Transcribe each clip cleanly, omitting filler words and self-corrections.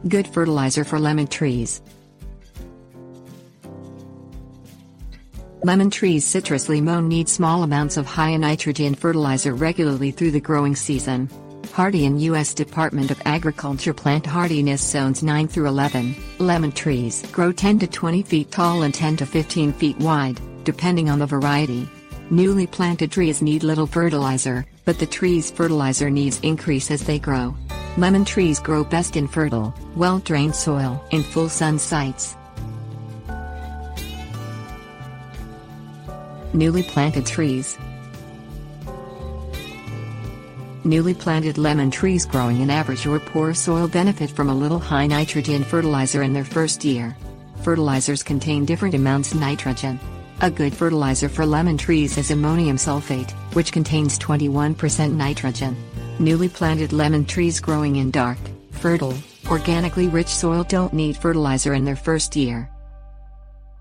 Good fertilizer for lemon trees. Lemon trees' citrus limon need small amounts of high nitrogen fertilizer regularly through the growing season. Hardy in U.S. Department of Agriculture plant hardiness zones 9 through 11, lemon trees grow 10 to 20 feet tall and 10 to 15 feet wide, depending on the variety. Newly planted trees need little fertilizer, but the tree's fertilizer needs increase as they grow. Lemon trees grow best in fertile, well-drained soil in full sun sites. Newly planted trees. Newly planted lemon trees growing in average or poor soil benefit from a little high nitrogen fertilizer in their first year. Fertilizers contain different amounts of nitrogen. A good fertilizer for lemon trees is ammonium sulfate, which contains 21% nitrogen. Newly planted lemon trees growing in dark, fertile, organically rich soil don't need fertilizer in their first year.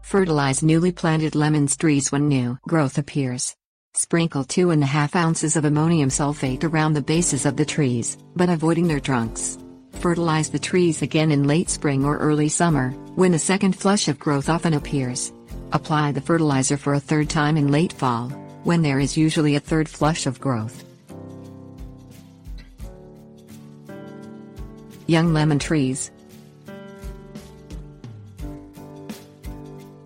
Fertilize newly planted lemon trees when new growth appears. Sprinkle 2.5 ounces of ammonium sulfate around the bases of the trees, but avoiding their trunks. Fertilize the trees again in late spring or early summer, when a second flush of growth often appears. Apply the fertilizer for a third time in late fall, when there is usually a third flush of growth. Young lemon trees.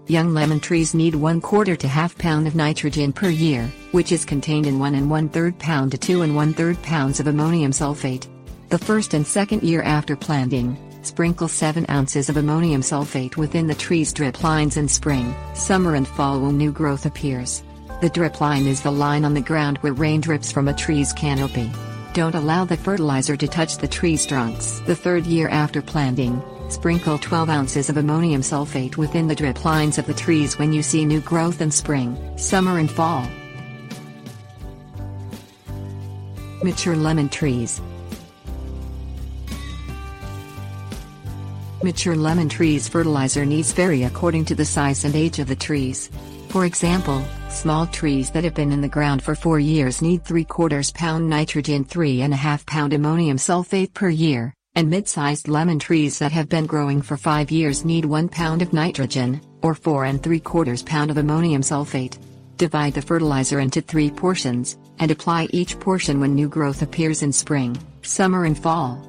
Young lemon trees need 1/4 to ½ pound of nitrogen per year, which is contained in 1 1/3 pound to 2 1/3 pounds of ammonium sulfate. The first and second year after planting, sprinkle 7 ounces of ammonium sulfate within the tree's drip lines in spring, summer and fall when new growth appears. The drip line is the line on the ground where rain drips from a tree's canopy. Don't allow the fertilizer to touch the tree's trunks. The third year after planting, sprinkle 12 ounces of ammonium sulfate within the drip lines of the trees when you see new growth in spring, summer and fall. Mature lemon trees. Mature lemon trees' fertilizer needs vary according to the size and age of the trees. For example, small trees that have been in the ground for 4 years need 3/4 pound nitrogen, 3.5 pound ammonium sulfate per year, and mid-sized lemon trees that have been growing for 5 years need 1 pound of nitrogen, or 4.75 pound of ammonium sulfate. Divide the fertilizer into 3 portions, and apply each portion when new growth appears in spring, summer and fall.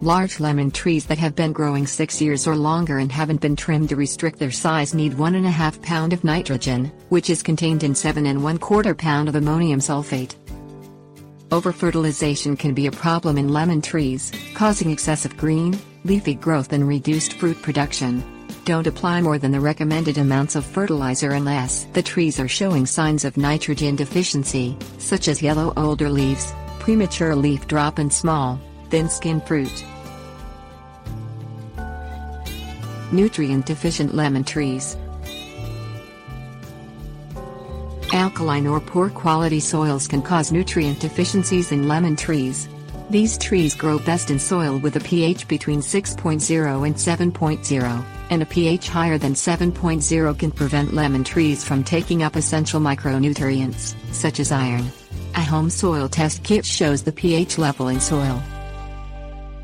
Large lemon trees that have been growing 6 years or longer and haven't been trimmed to restrict their size need 1.5 pound of nitrogen, which is contained in 7 1/4 pound of ammonium sulfate. Overfertilization can be a problem in lemon trees, causing excessive green, leafy growth and reduced fruit production. Don't apply more than the recommended amounts of fertilizer unless the trees are showing signs of nitrogen deficiency, such as yellow older leaves, premature leaf drop and small, thin-skinned fruit. Nutrient-deficient lemon trees. Alkaline or poor quality soils can cause nutrient deficiencies in lemon trees. These trees grow best in soil with a pH between 6.0 and 7.0, and a pH higher than 7.0 can prevent lemon trees from taking up essential micronutrients, such as iron. A home soil test kit shows the pH level in soil.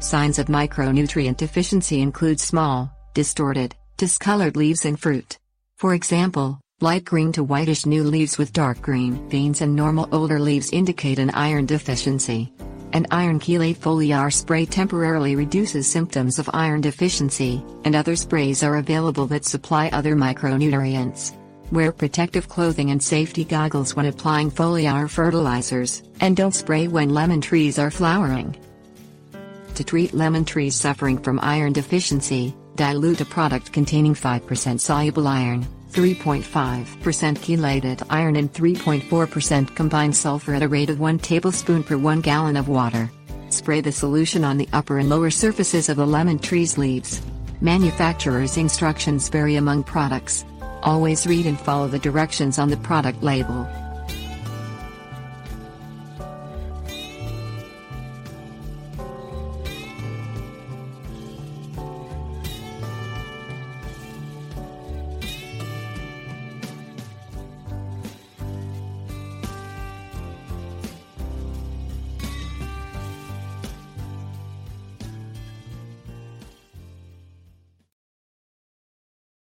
Signs of micronutrient deficiency include small, distorted, discolored leaves and fruit. For example, light green to whitish new leaves with dark green veins and normal older leaves indicate an iron deficiency. An iron chelate foliar spray temporarily reduces symptoms of iron deficiency, and other sprays are available that supply other micronutrients. Wear protective clothing and safety goggles when applying foliar fertilizers, and don't spray when lemon trees are flowering. To treat lemon trees suffering from iron deficiency, dilute a product containing 5% soluble iron, 3.5% chelated iron and 3.4% combined sulfur at a rate of 1 tablespoon per 1 gallon of water. Spray the solution on the upper and lower surfaces of the lemon tree's leaves. Manufacturer's instructions vary among products. Always read and follow the directions on the product label.